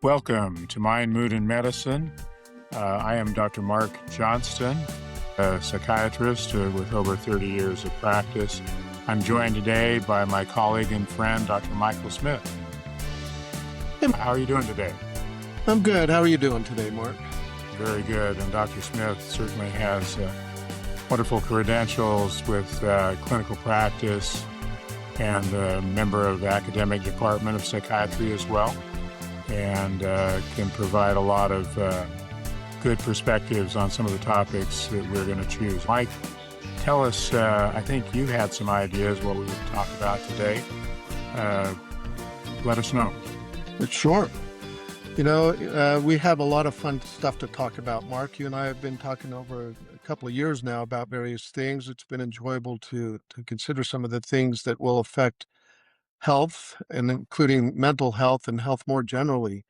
Welcome to Mind, Mood, and Medicine. I am Dr. Mark Johnston, a psychiatrist with over 30 years of practice. I'm joined today by my colleague and friend, Dr. Michael Smith. How are you doing today? I'm good. How are you doing today, Mark? Very good. And Dr. Smith certainly has wonderful credentials with clinical practice and a member of the academic department of psychiatry as well, and can provide a lot of good perspectives on some of the topics that we're going to choose. Mike, tell us, I think you had some ideas what we would talk about today. Let us know. Sure. You know, we have a lot of fun stuff to talk about, Mark. You and I have been talking over a couple of years now about various things. It's been enjoyable to consider some of the things that will affect health, and including mental health and health more generally.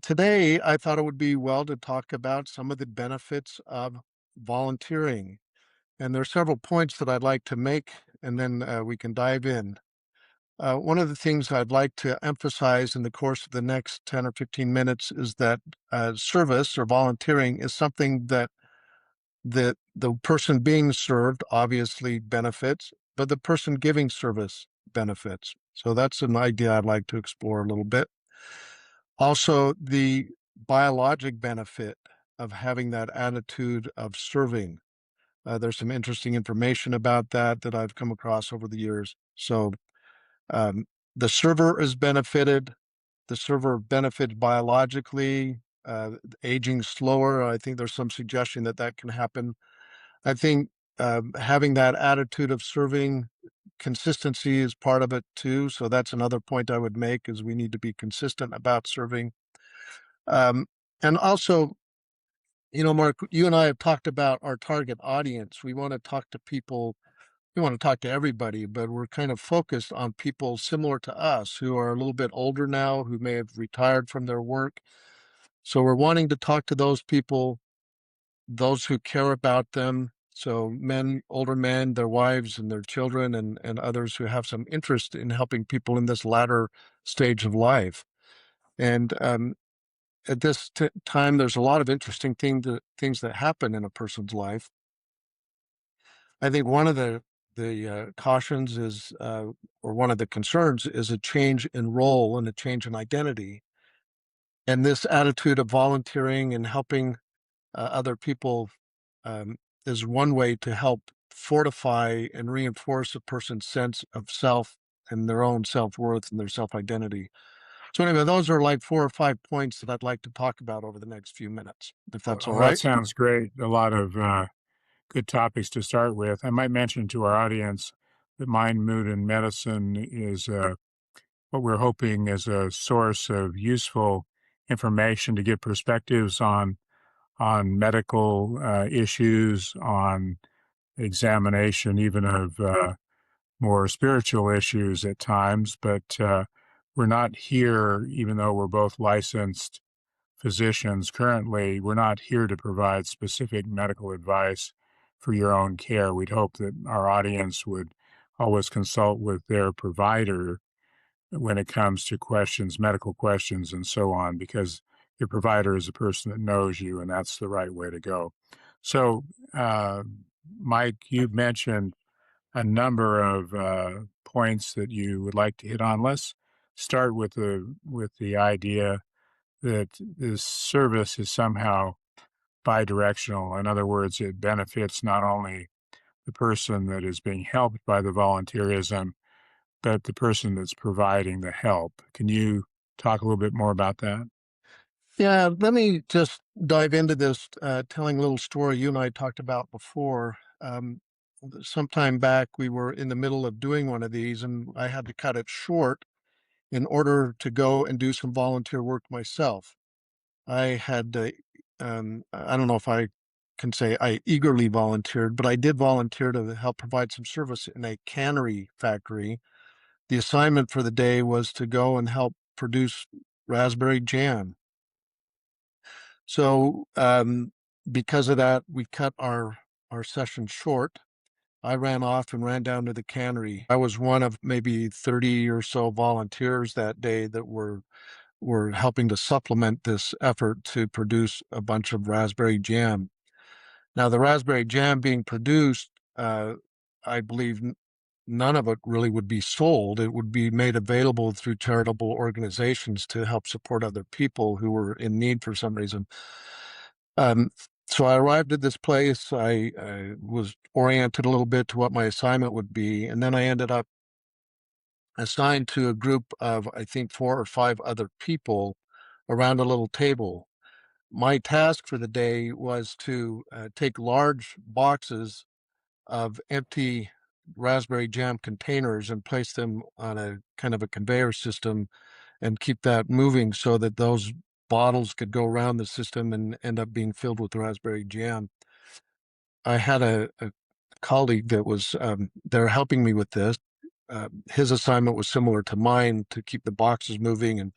Today, I thought it would be well to talk about some of the benefits of volunteering. And there are several points that I'd like to make, and then we can dive in. One of the things I'd like to emphasize in the course of the next 10 or 15 minutes is that service or volunteering is something that the person being served obviously benefits, but the person giving service benefits. So that's an idea I'd like to explore a little bit. Also, the biologic benefit of having that attitude of serving. There's some interesting information about that I've come across over the years. So the server is benefited. The server benefits biologically, aging slower. I think there's some suggestion that can happen. I think having that attitude of serving, consistency is part of it too. So that's another point I would make, is we need to be consistent about serving. And also, you know, Mark, you and I have talked about our target audience. We want to talk to people. We want to talk to everybody, but we're kind of focused on people similar to us who are a little bit older now, who may have retired from their work. So we're wanting to talk to those people, those who care about them. So men, older men, their wives and their children, and others who have some interest in helping people in this latter stage of life. And at this time, there's a lot of interesting things that happen in a person's life. I think one of the cautions is, or one of the concerns is a change in role and a change in identity. And this attitude of volunteering and helping other people is one way to help fortify and reinforce a person's sense of self and their own self-worth and their self-identity. So anyway, those are like 4 or 5 points that I'd like to talk about over the next few minutes, if that's all Well, that right. sounds great. A lot of good topics to start with. I might mention to our audience that Mind, Mood, and Medicine is what we're hoping is a source of useful information to give perspectives on medical issues, on examination, even of more spiritual issues at times. But we're not here, even though we're both licensed physicians currently, we're not here to provide specific medical advice for your own care. We'd hope that our audience would always consult with their provider when it comes to questions, medical questions, and so on, because your provider is a person that knows you, and that's the right way to go. So, Mike, you've mentioned a number of points that you would like to hit on. Let's start with the idea that this service is somehow bidirectional. In other words, it benefits not only the person that is being helped by the volunteerism, but the person that's providing the help. Can you talk a little bit more about that? Yeah, let me just dive into this, telling a little story you and I talked about before. Some time back, we were in the middle of doing one of these, and I had to cut it short in order to go and do some volunteer work myself. I had, I don't know if I can say I eagerly volunteered, but I did volunteer to help provide some service in a cannery factory. The assignment for the day was to go and help produce raspberry jam. So, because of that, we cut our session short. I ran off and ran down to the cannery. I was one of maybe 30 or so volunteers that day that were were helping to supplement this effort to produce a bunch of raspberry jam. Now, the raspberry jam being produced, I believe none of it really would be sold. It would be made available through charitable organizations to help support other people who were in need for some reason. Um, so I arrived at this place. I was oriented a little bit to what my assignment would be, and then I ended up assigned to a group of, I think, 4 or 5 other people around a little table. My task for the day was to take large boxes of empty raspberry jam containers and place them on a kind of a conveyor system and keep that moving so that those bottles could go around the system and end up being filled with raspberry jam. I had a colleague that was there helping me with this. His assignment was similar to mine to keep the boxes moving and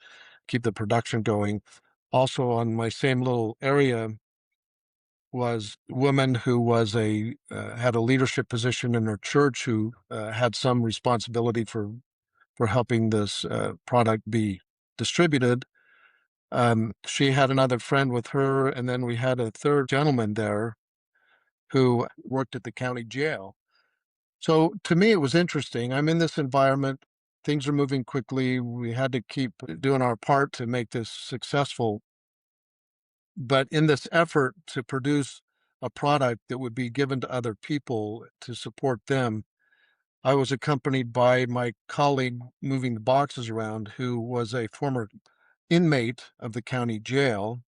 keep the production going. Also, on my same little area was a woman who was had a leadership position in her church who had some responsibility for helping this product be distributed. She had another friend with her, and then we had a third gentleman there who worked at the county jail. So to me, it was interesting. I'm in this environment. Things are moving quickly. We had to keep doing our part to make this successful. But in this effort to produce a product that would be given to other people to support them, I was accompanied by my colleague moving the boxes around, who was a former inmate of the county jail,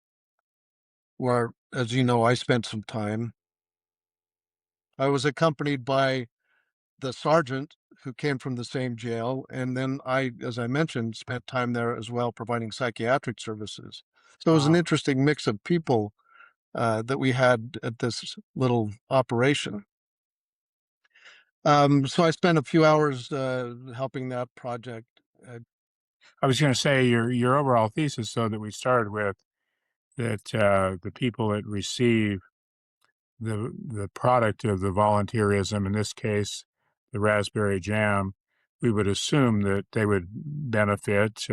where, as you know, I spent some time. I was accompanied by the sergeant who came from the same jail. And then I, as I mentioned, spent time there as well providing psychiatric services. So it was an Wow. interesting mix of people that we had at this little operation. So I spent a few hours helping that project. Uh, I was going to say your overall thesis, so that we started with that the people that receive the product of the volunteerism, in this case, the raspberry jam, we would assume that they would benefit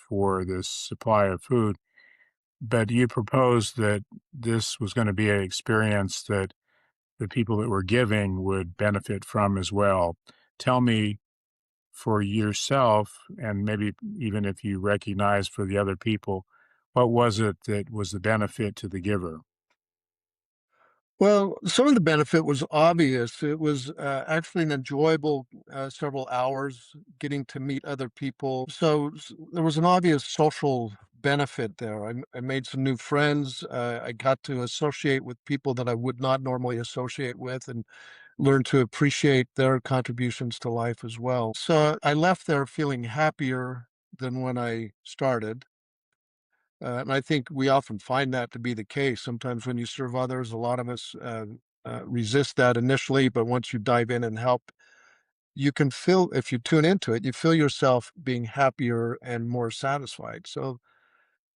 for this supply of food. But you proposed that this was going to be an experience that the people that were giving would benefit from as well. Tell me for yourself, and maybe even if you recognize for the other people, what was it that was the benefit to the giver? well, some of the benefit was obvious. It was actually an enjoyable several hours getting to meet other people. So there was an obvious social benefit there. I made some new friends. I got to associate with people that I would not normally associate with and learn to appreciate their contributions to life as well. So I left there feeling happier than when I started. And I think we often find that to be the case. Sometimes when you serve others, a lot of us resist that initially, but once you dive in and help, you can feel, if you tune into it, you feel yourself being happier and more satisfied. So,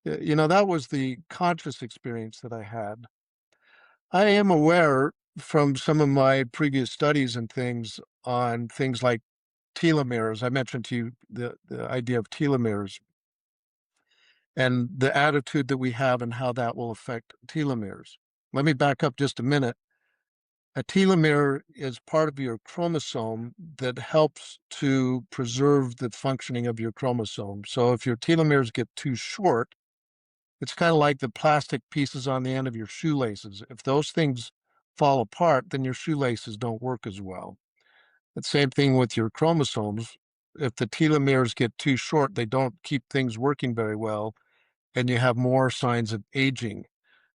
that was the conscious experience that I had. I am aware from some of my previous studies and things on things like telomeres. I mentioned to you the idea of telomeres and the attitude that we have and how that will affect telomeres. Let me back up just a minute. A telomere is part of your chromosome that helps to preserve the functioning of your chromosome. So if your telomeres get too short, it's kind of like the plastic pieces on the end of your shoelaces. If those things fall apart, then your shoelaces don't work as well. The same thing with your chromosomes. If the telomeres get too short, they don't keep things working very well, and you have more signs of aging.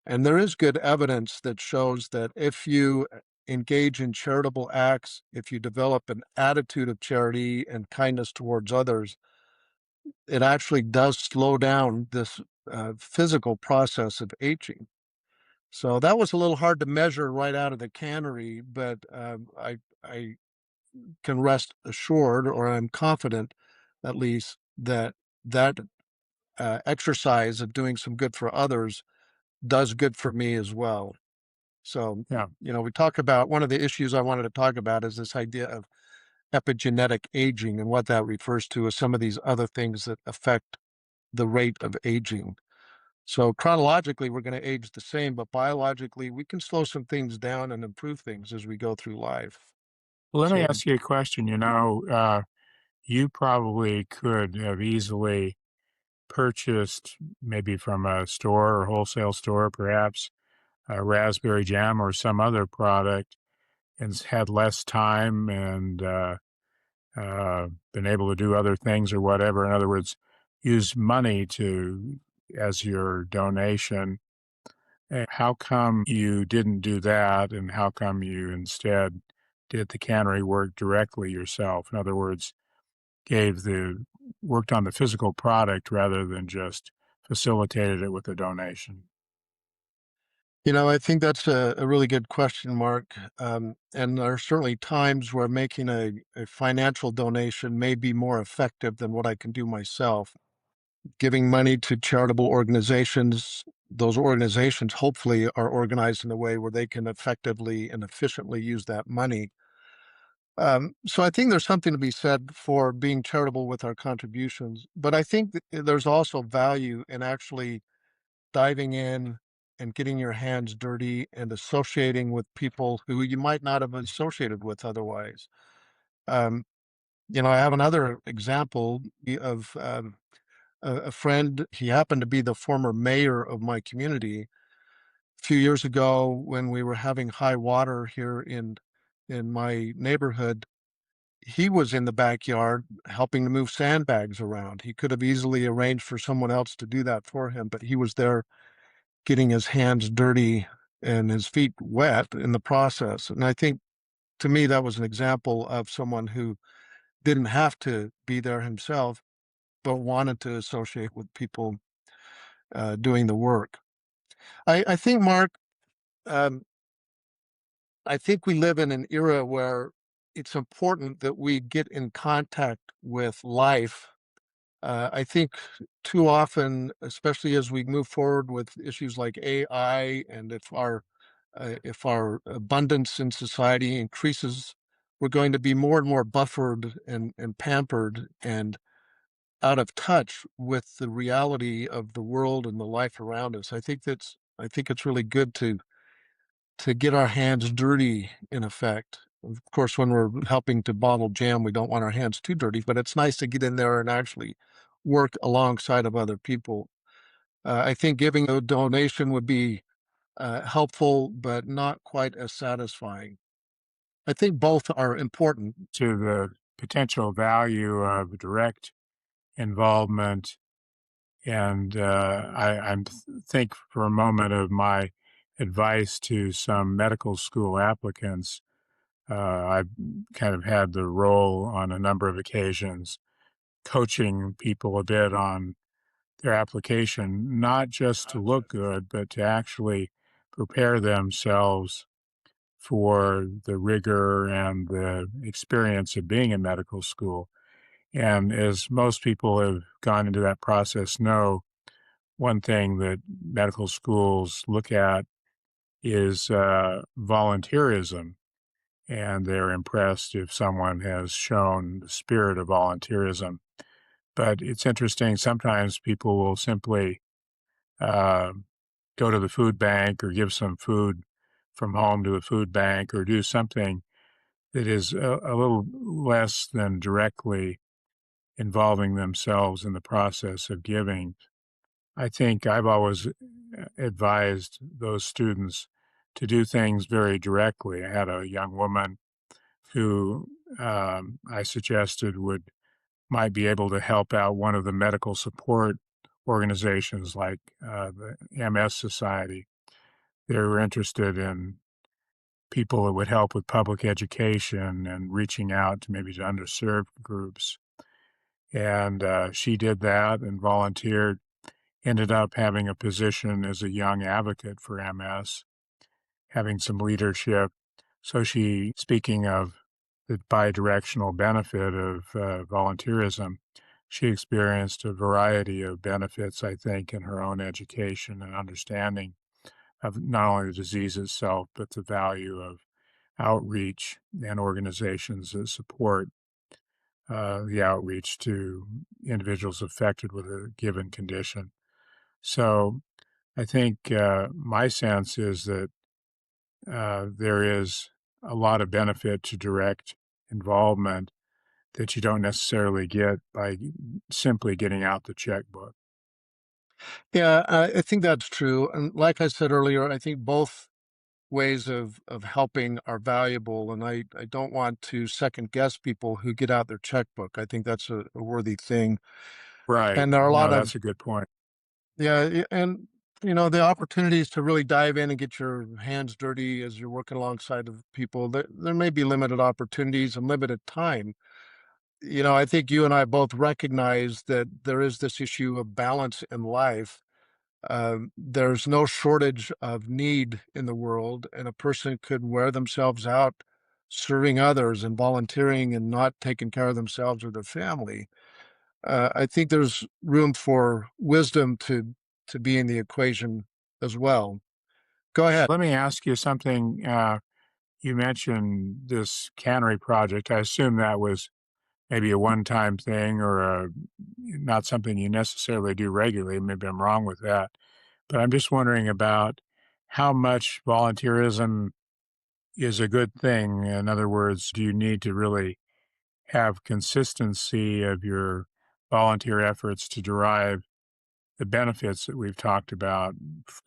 And there is good evidence that shows that if you engage in charitable acts, if you develop an attitude of charity and kindness towards others, it actually does slow down this physical process of aging. So that was a little hard to measure right out of the cannery, but I can rest assured, or I'm confident at least, that that exercise of doing some good for others does good for me as well. So, Yeah. we talk about one of the issues I wanted to talk about is this idea of epigenetic aging and what that refers to as some of these other things that affect the rate of aging. So chronologically, we're going to age the same, but biologically, we can slow some things down and improve things as we go through life. Well, let me So, ask you a question. You probably could have easily purchased, maybe from a store or wholesale store, perhaps, raspberry jam or some other product, and had less time and been able to do other things or whatever. In other words, use money to as your donation. How come you didn't do that, and how come you instead did the cannery work directly yourself? In other words, worked on the physical product rather than just facilitated it with a donation. I think that's a really good question, Mark. And there are certainly times where making a financial donation may be more effective than what I can do myself. Giving money to charitable organizations, those organizations hopefully are organized in a way where they can effectively and efficiently use that money. So I think there's something to be said for being charitable with our contributions, but I think that there's also value in actually diving in and getting your hands dirty and associating with people who you might not have associated with otherwise. Um, I have another example of a friend. He happened to be the former mayor of my community. A few years ago, when we were having high water here in my neighborhood, he was in the backyard helping to move sandbags around. He could have easily arranged for someone else to do that for him, but he was there getting his hands dirty and his feet wet in the process. And I think to me, that was an example of someone who didn't have to be there himself, but wanted to associate with people doing the work. I think, Mark, um, I think we live in an era where it's important that we get in contact with life. I think too often, especially as we move forward with issues like AI, and if our abundance in society increases, we're going to be more and more buffered and pampered and out of touch with the reality of the world and the life around us. I think it's really good to get our hands dirty in effect. Of course, when we're helping to bottle jam, we don't want our hands too dirty, but it's nice to get in there and actually work alongside of other people. I think giving a donation would be helpful, but not quite as satisfying. I think both are important. To the potential value of direct involvement, and think for a moment of my advice to some medical school applicants. I've kind of had the role on a number of occasions coaching people a bit on their application, not just to look good, but to actually prepare themselves for the rigor and the experience of being in medical school. And as most people have gone into that process know, one thing that medical schools look at is volunteerism, and they're impressed if someone has shown the spirit of volunteerism. But it's interesting, sometimes people will simply uh, go to the food bank or give some food from home to a food bank or do something that is a little less than directly involving themselves in the process of giving. I think I've always advised those students to do things very directly. I had a young woman who I suggested might be able to help out one of the medical support organizations like the MS Society. They were interested in people that would help with public education and reaching out to maybe to underserved groups. And she did that and volunteered, ended up having a position as a young advocate for MS, having some leadership. So speaking of the bidirectional benefit of volunteerism, she experienced a variety of benefits, I think, in her own education and understanding of not only the disease itself, but the value of outreach and organizations that support the outreach to individuals affected with a given condition. So I think my sense is that there is a lot of benefit to direct involvement that you don't necessarily get by simply getting out the checkbook. Yeah, I think that's true. And like I said earlier, I think both ways of helping are valuable. And I don't want to second guess people who get out their checkbook. I think that's a worthy thing. Right. And there are a lot No, of, that's a good point. yeah, and the opportunities to really dive in and get your hands dirty as you're working alongside of people, there may be limited opportunities and limited time. I think you and I both recognize that there is this issue of balance in life. There's no shortage of need in the world, and a person could wear themselves out serving others and volunteering and not taking care of themselves or their family. I think there's room for wisdom to be in the equation as well. Go ahead. Let me ask you something. You mentioned this cannery project. I assume that was maybe a one-time thing or not something you necessarily do regularly. Maybe I'm wrong with that. But I'm just wondering about how much volunteerism is a good thing. In other words, do you need to really have consistency of your volunteer efforts to derive the benefits that we've talked about?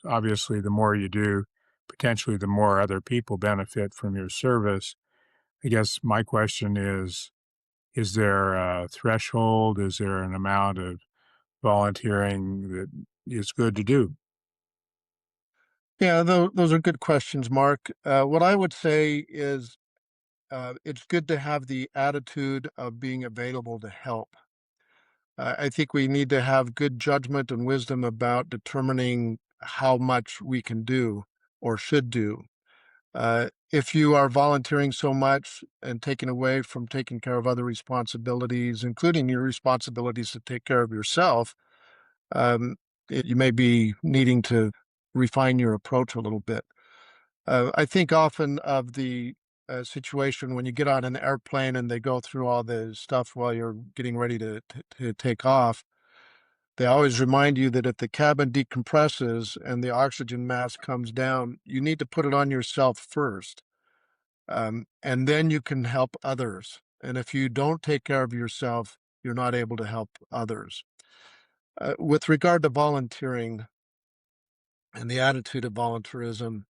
Obviously, the more you do, potentially the more other people benefit from your service. I guess my question is there a threshold? Is there an amount of volunteering that is good to do? Yeah, those are good questions, Mark. What I would say is it's good to have the attitude of being available to help. I think we need to have good judgment and wisdom about determining how much we can do or should do. If you are volunteering so much and taking away from taking care of other responsibilities, including your responsibilities to take care of yourself, um, you may be needing to refine your approach a little bit. I think often of the situation when you get on an airplane and they go through all the stuff while you're getting ready to take off. They always remind you that if the cabin decompresses and the oxygen mask comes down, you need to put it on yourself first, and then you can help others. And if you don't take care of yourself, you're not able to help others. With regard to volunteering and the attitude of volunteerism,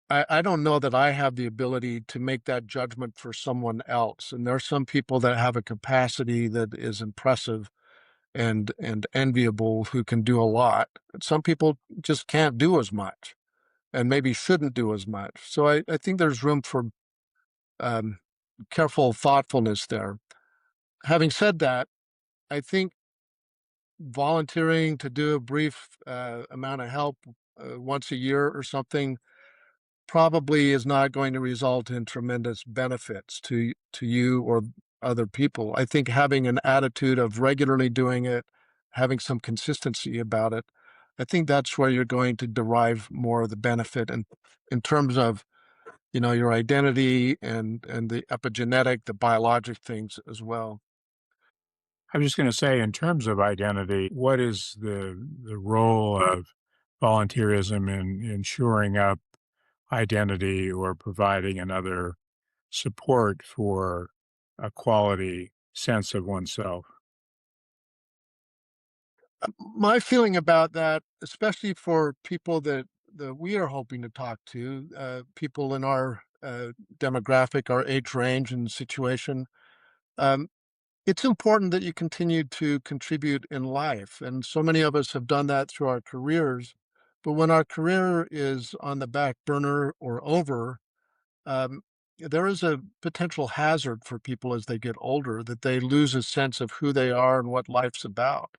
I don't know that I have the ability to make that judgment for someone else. And there are some people that have a capacity that is impressive and enviable who can do a lot. Some people just can't do as much and maybe shouldn't do as much. So I think there's room for um, careful thoughtfulness there. Having said that, I think volunteering to do a brief amount of help once a year or something probably is not going to result in tremendous benefits to you or other people. I think having an attitude of regularly doing it, having some consistency about it, I think that's where you're going to derive more of the benefit and in terms of, your identity and the epigenetic, the biologic things as well. I'm just going to say, in terms of identity, what is the role of volunteerism in shoring up identity or providing another support for a quality sense of oneself? My feeling about that, especially for people that we are hoping to talk to, people in our demographic, our age range and situation, um, it's important that you continue to contribute in life. And so many of us have done that through our careers. But when our career is on the back burner or over, um, there is a potential hazard for people as they get older that they lose a sense of who they are and what life's about.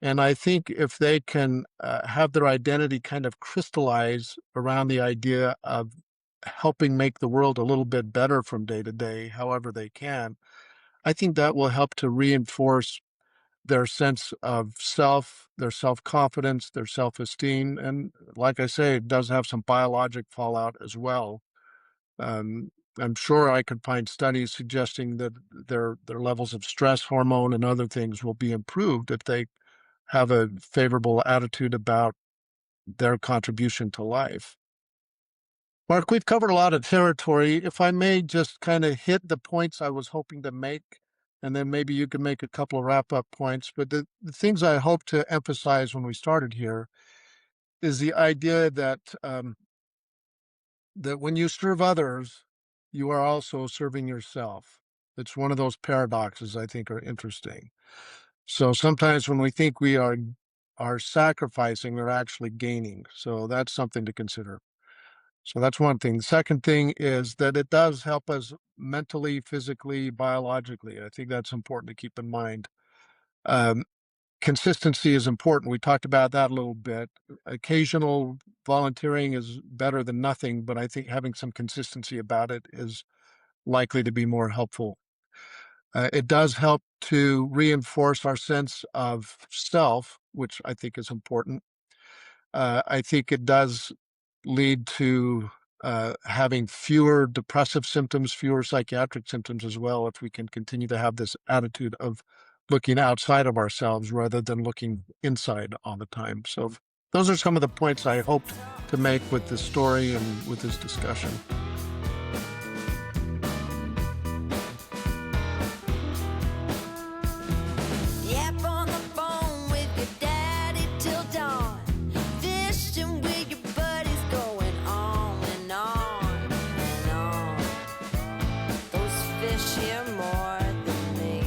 And I think if they can have their identity kind of crystallize around the idea of helping make the world a little bit better from day to day, however they can, I think that will help to reinforce their sense of self, their self confidence, their self esteem. And like I say, it does have some biologic fallout as well. Um, I'm sure I could find studies suggesting that their levels of stress hormone and other things will be improved if they have a favorable attitude about their contribution to life. Mark, we've covered a lot of territory. If I may just kind of hit the points I was hoping to make, and then maybe you can make a couple of wrap up points. But the things I hope to emphasize when we started here is the idea that when you serve others, you are also serving yourself. It's one of those paradoxes I think are interesting. So sometimes when we think we are sacrificing, we're actually gaining. So that's something to consider. So that's one thing. The second thing is that it does help us mentally, physically, biologically. I think that's important to keep in mind. Um, Consistency is important. We talked about that a little bit. Occasional volunteering is better than nothing, but I think having some consistency about it is likely to be more helpful. It does help to reinforce our sense of self, which I think is important. I think it does lead to having fewer depressive symptoms, fewer psychiatric symptoms as well, if we can continue to have this attitude of looking outside of ourselves rather than looking inside all the time. So those are some of the points I hoped to make with this story and with this discussion. Yap on the phone with your daddy till dawn. Fishing with your buddies, going on and on and on. Those fish hear more than me.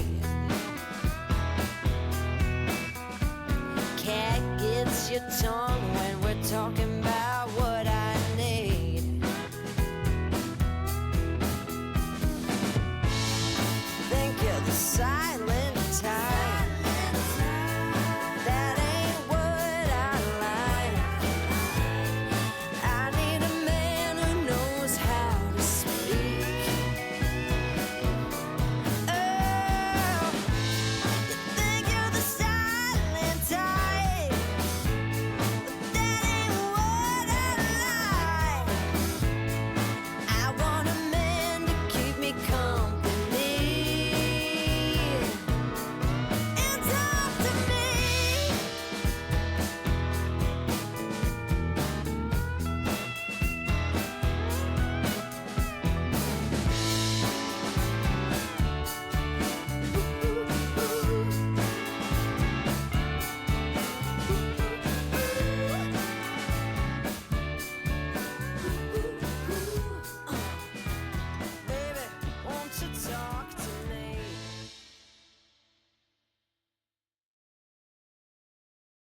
Cat gets your tongue when we're talking